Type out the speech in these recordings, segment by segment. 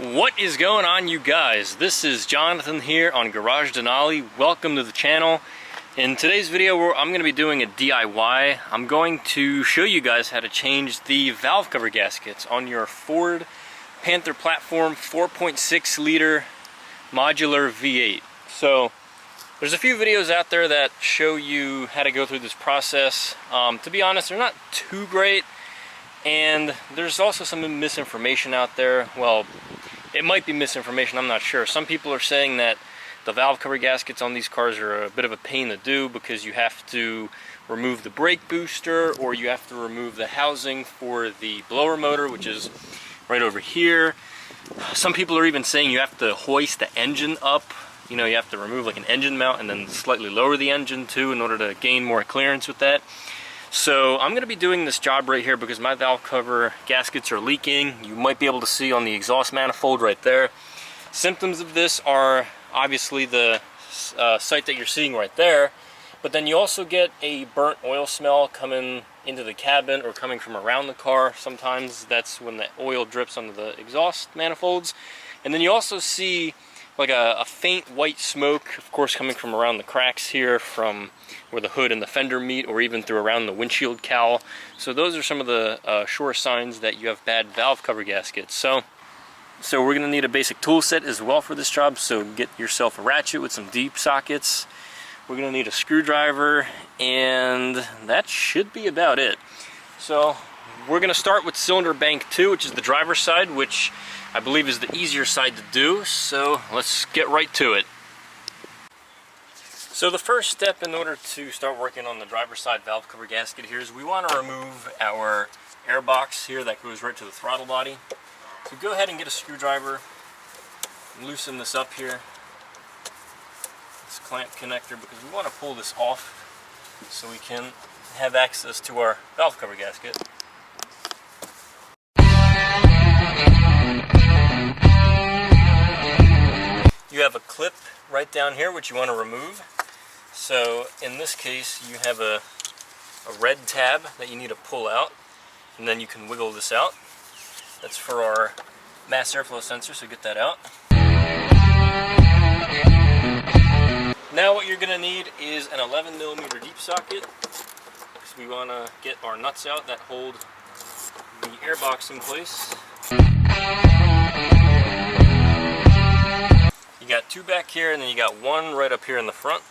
What is going on, you guys? This is Jonathan here on Garage Denali. Welcome to the channel. In today's video, I'm going to be doing a DIY. I'm going to show you guys how to change the valve cover gaskets on your Ford Panther platform 4.6 liter modular V8. So there's a few videos out there that show you how to go through this process. To be honest, they're not too great, and there's also some misinformation out there. Well, it might be misinformation, I'm not sure. Some people are saying that the valve cover gaskets on these cars are a bit of a pain to do because you have to remove the brake booster, or you have to remove the housing for the blower motor, which is right over here. Some people are even saying you have to hoist the engine up. You know, you have to remove like an engine mount and then slightly lower the engine too in order to gain more clearance with that. So I'm going to be doing this job right here because my valve cover gaskets are leaking. You might be able to see on the exhaust manifold right there. Symptoms of this are obviously the sight that you're seeing right there, but then you also get a burnt oil smell coming into the cabin or coming from around the car. Sometimes that's when the oil drips onto the exhaust manifolds. And then you also see like a faint white smoke, of course, coming from around the cracks here from where the hood and the fender meet, or even through around the windshield cowl. So those are some of the sure signs that you have bad valve cover gaskets. So we're going to need a basic tool set as well for this job. So get yourself a ratchet with some deep sockets. We're going to need a screwdriver, and that should be about it. So we're going to start with cylinder bank 2, which is the driver's side, which I believe is the easier side to do. So let's get right to it. So the first step in order to start working on the driver's side valve cover gasket here is we want to remove our air box here that goes right to the throttle body. So go ahead and get a screwdriver, loosen this up here, this clamp connector, because we want to pull this off so we can have access to our valve cover gasket. You have a clip right down here which you want to remove. So in this case you have a red tab that you need to pull out, and then you can wiggle this out. That's for our mass airflow sensor, so get that out. Now what you're going to need is an 11mm deep socket, because we want to get our nuts out that hold the air box in place. You got two back here, and then you got one right up here in the front.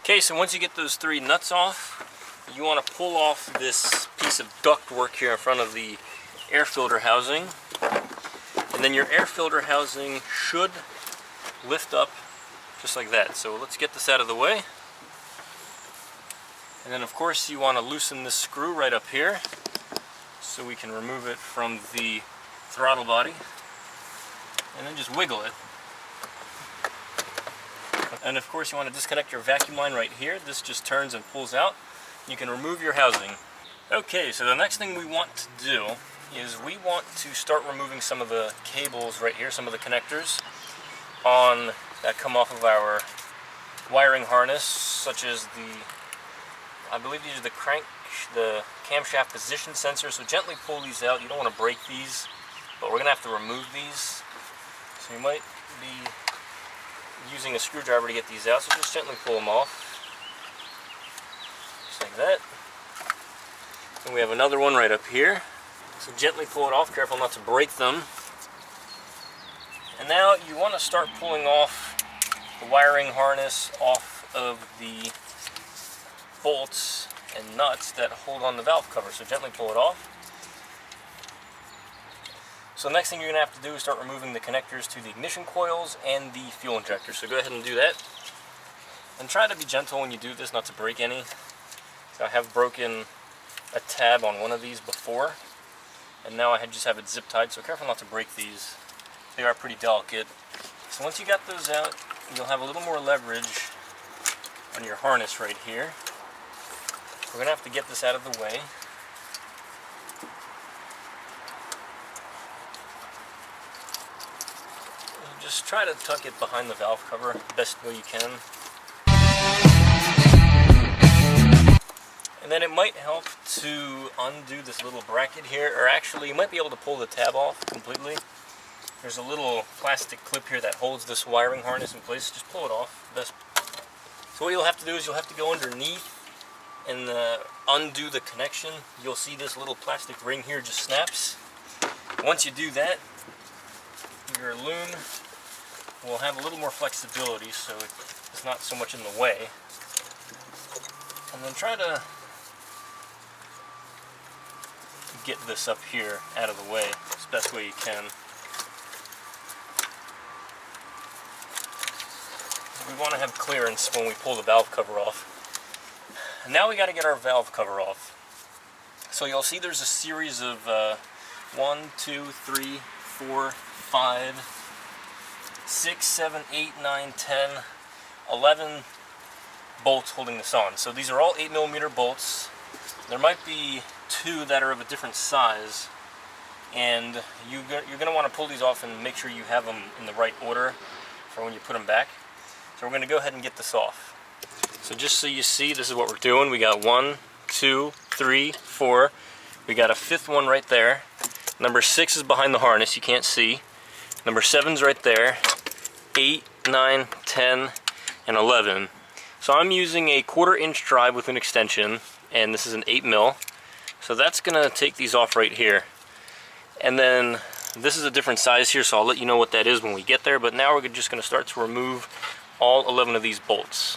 Okay, so once you get those three nuts off, you want to pull off this piece of ductwork here in front of the air filter housing. And then your air filter housing should lift up just like that. So let's get this out of the way. And then of course you want to loosen this screw right up here so we can remove it from the throttle body. And then just wiggle it. And of course you want to disconnect your vacuum line right here. This just turns and pulls out. You can remove your housing. Okay, so the next thing we want to do is we want to start removing some of the cables right here, some of the connectors that come off of our wiring harness, such as I believe these are the camshaft position sensors. So gently pull these out. You don't want to break these, but we're going to have to remove these. So you might be using a screwdriver to get these out, so just gently pull them off. Just like that. And we have another one right up here. So gently pull it off, careful not to break them. And now you want to start pulling off the wiring harness off of the bolts and nuts that hold on the valve cover. So gently pull it off. So the next thing you're going to have to do is start removing the connectors to the ignition coils and the fuel injector. So go ahead and do that. And try to be gentle when you do this, not to break any. So I have broken a tab on one of these before, and now I just have it zip tied, so careful not to break these. They are pretty delicate. So once you got those out, you'll have a little more leverage on your harness right here. We're going to have to get this out of the way. Just try to tuck it behind the valve cover the best way you can. then it might help to undo this little bracket here, or actually you might be able to pull the tab off completely. There's a little plastic clip here that holds this wiring harness in place. Just pull it off. So what you'll have to do is you'll have to go underneath and undo the connection. You'll see this little plastic ring here just snaps. Once you do that, your loom will have a little more flexibility, so it's not so much in the way. And then try to get this up here out of the way as best way you can. We want to have clearance when we pull the valve cover off. And now we got to get our valve cover off. So you'll see there's a series of 1, 2, 3, 4, 5, 6, 7, 8, 9, 10, 11 bolts holding this on. So these are all 8mm bolts. There might be 2 that are of a different size, and you're going to want to pull these off and make sure you have them in the right order for when you put them back. So we're going to go ahead and get this off. So just so you see, this is what we're doing. We got 1, 2, 3, 4. We got a 5th one right there. Number 6 is behind the harness, you can't see. Number 7's right there. 8, 9, 10, and 11. So I'm using a 1/4 inch drive with an extension, and this is an 8mm. So that's going to take these off right here. And then this is a different size here, so I'll let you know what that is when we get there. But now we're just going to start to remove all 11 of these bolts.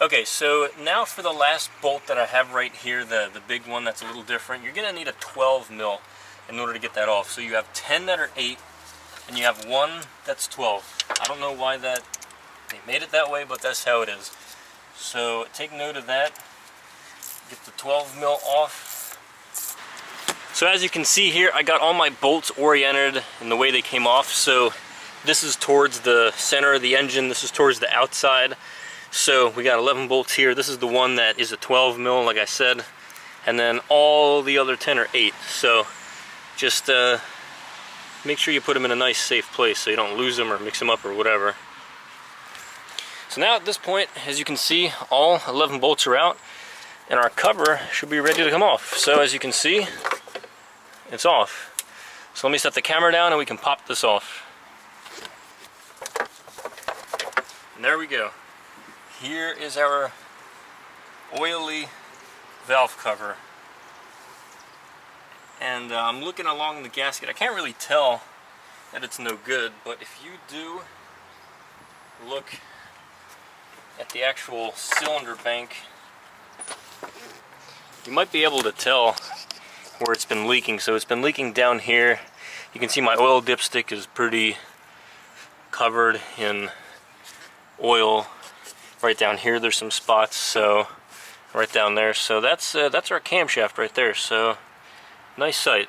Okay, so now for the last bolt that I have right here, the big one that's a little different, you're going to need a 12mm in order to get that off. So you have 10 that are 8, and you have 1 that's 12. I don't know why they made it that way, but that's how it is. So take note of that. Get the 12mm off. So as you can see here, I got all my bolts oriented in the way they came off. So this is towards the center of the engine, this is towards the outside. So we got 11 bolts here. This is the one that is a 12mm, like I said, and then all the other 10 are 8. So just make sure you put them in a nice safe place so you don't lose them or mix them up or whatever. So now at this point, as you can see, all 11 bolts are out and our cover should be ready to come off. So as you can see, it's off. So let me set the camera down and we can pop this off. And there we go. Here is our oily valve cover. And I'm looking along the gasket. I can't really tell that it's no good, but if you do look at the actual cylinder bank, you might be able to tell where it's been leaking. So it's been leaking down here. You can see my oil dipstick is pretty covered in oil. Right down here there's some spots, so right down there. So that's our camshaft right there. So nice sight.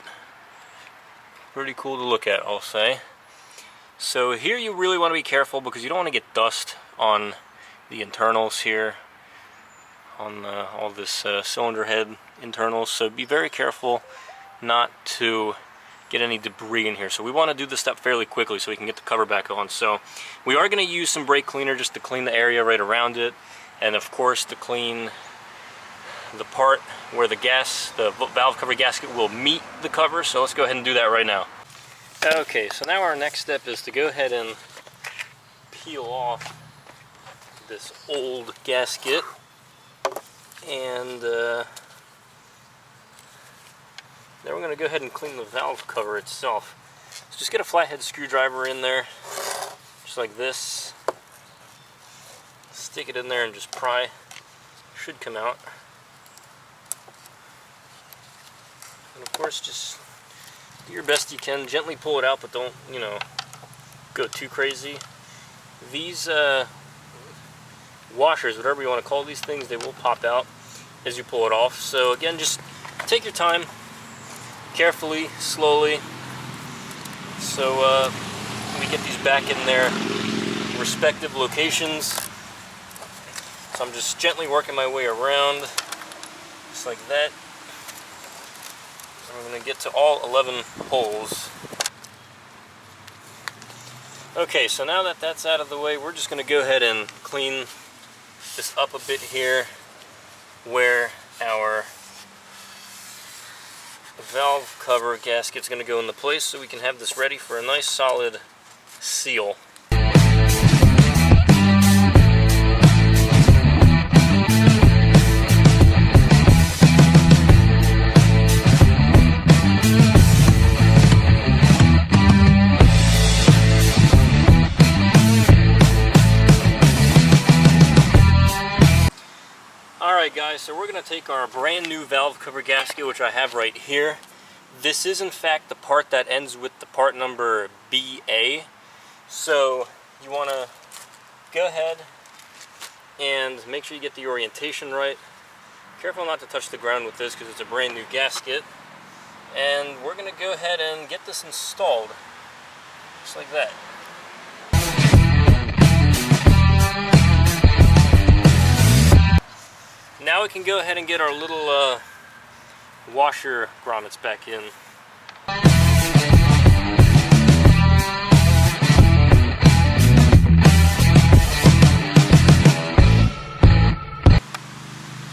Pretty cool to look at, I'll say. So here you really want to be careful because you don't want to get dust on the internals here, on all this cylinder head internals. So be very careful not to get any debris in here. So we want to do this step fairly quickly so we can get the cover back on. So we are going to use some brake cleaner just to clean the area right around it, and of course to clean the part where the valve cover gasket will meet the cover. So let's go ahead and do that right now. Okay, so now our next step is to go ahead and peel off this old gasket, and then we're going to go ahead and clean the valve cover itself. So just get a flathead screwdriver in there, just like this. Stick it in there and just pry. Should come out. And of course, just do your best you can. Gently pull it out, but don't, go too crazy. These washers, whatever you want to call these things, they will pop out as you pull it off. So again, just take your time. Carefully, slowly, so we get these back in there respective locations. So I'm just gently working my way around, just like that. And we're going to get to all 11 holes. Okay, so now that that's out of the way, we're just going to go ahead and clean this up a bit here where our valve cover gasket's going to go into place, so we can have this ready for a nice solid seal. Alright guys, so we're going to take our brand new valve cover gasket, which I have right here. This is in fact the part that ends with the part number BA. So you want to go ahead and make sure you get the orientation right. Careful not to touch the ground with this because it's a brand new gasket. And we're going to go ahead and get this installed, just like that. Now we can go ahead and get our little washer grommets back in.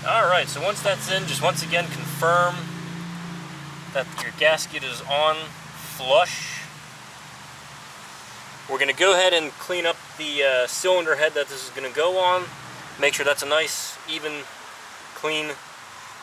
Alright, so once that's in, just once again confirm that your gasket is on flush. We're going to go ahead and clean up the cylinder head that this is going to go on. Make sure that's a nice, even, clean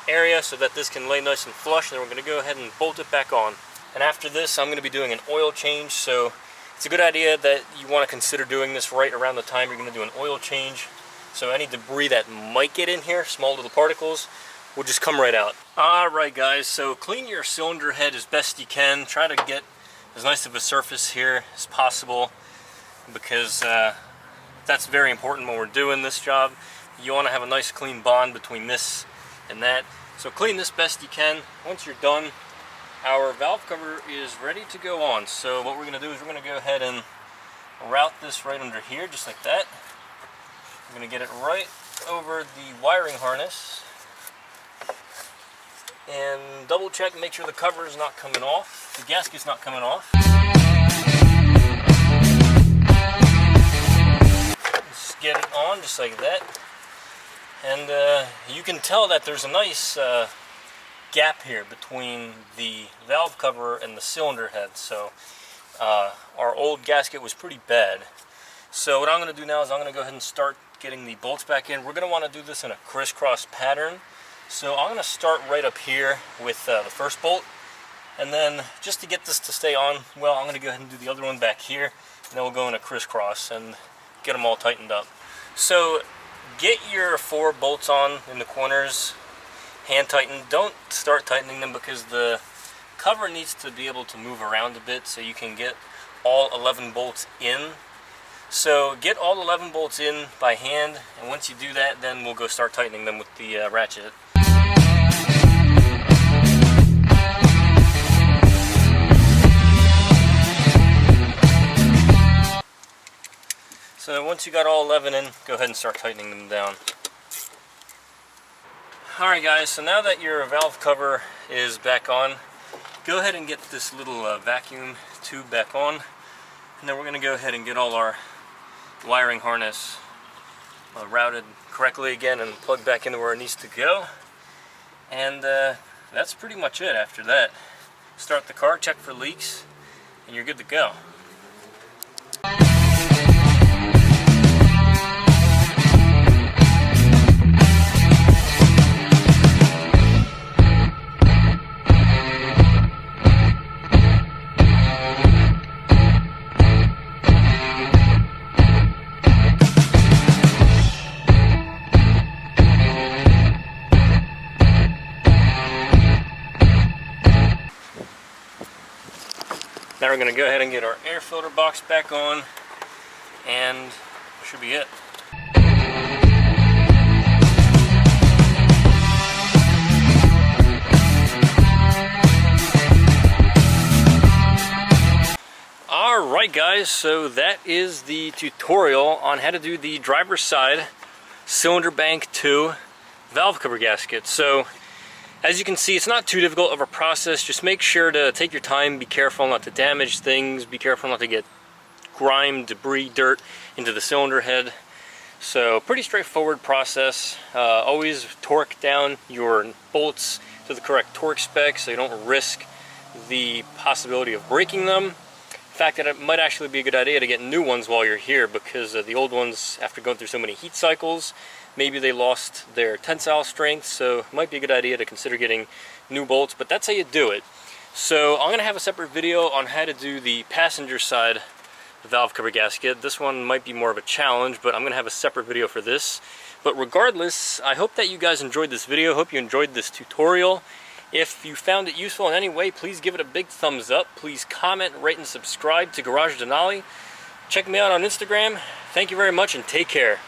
area so that this can lay nice and flush, and then we're going to go ahead and bolt it back on. And after this, I'm going to be doing an oil change, so it's a good idea that you want to consider doing this right around the time you're going to do an oil change. So any debris that might get in here, small little particles, will just come right out. Alright guys, so clean your cylinder head as best you can. Try to get as nice of a surface here as possible, because that's very important when we're doing this job. You want to have a nice clean bond between this and that. So clean this best you can. Once you're done, our valve cover is ready to go on. So what we're going to do is we're going to go ahead and route this right under here, just like that. I'm going to get it right over the wiring harness and double check and make sure the cover is not coming off, the gasket's not coming off. Just get it on just like that. And you can tell that there's a nice gap here between the valve cover and the cylinder head. So our old gasket was pretty bad. So what I'm going to do now is I'm going to go ahead and start getting the bolts back in. We're going to want to do this in a crisscross pattern. So I'm going to start right up here with the first bolt. And then just to get this to stay on, well, I'm going to go ahead and do the other one back here. And then we'll go in a crisscross and get them all tightened up. So get your 4 bolts on in the corners, hand tightened. Don't start tightening them because the cover needs to be able to move around a bit so you can get all 11 bolts in. So get all 11 bolts in by hand, and once you do that, then we'll go start tightening them with the ratchet. So once you got all 11 in, go ahead and start tightening them down. Alright guys, so now that your valve cover is back on, go ahead and get this little vacuum tube back on, and then we're going to go ahead and get all our wiring harness routed correctly again and plugged back into where it needs to go. And that's pretty much it after that. Start the car, check for leaks, and you're good to go. Now we're going to go ahead and get our air filter box back on, and that should be it. Alright guys, so that is the tutorial on how to do the driver's side cylinder bank 2 valve cover gasket. So as you can see, it's not too difficult of a process. Just make sure to take your time, be careful not to damage things, be careful not to get grime, debris, dirt into the cylinder head. So pretty straightforward process. Always torque down your bolts to the correct torque spec so you don't risk the possibility of breaking them. In fact, that it might actually be a good idea to get new ones while you're here, because the old ones, after going through so many heat cycles, maybe they lost their tensile strength, so it might be a good idea to consider getting new bolts, but that's how you do it. So I'm going to have a separate video on how to do the passenger side valve cover gasket. This one might be more of a challenge, but I'm going to have a separate video for this. But regardless, I hope that you guys enjoyed this video. Hope you enjoyed this tutorial. If you found it useful in any way, please give it a big thumbs up. Please comment, rate, and subscribe to Garage Denali. Check me out on Instagram. Thank you very much and take care.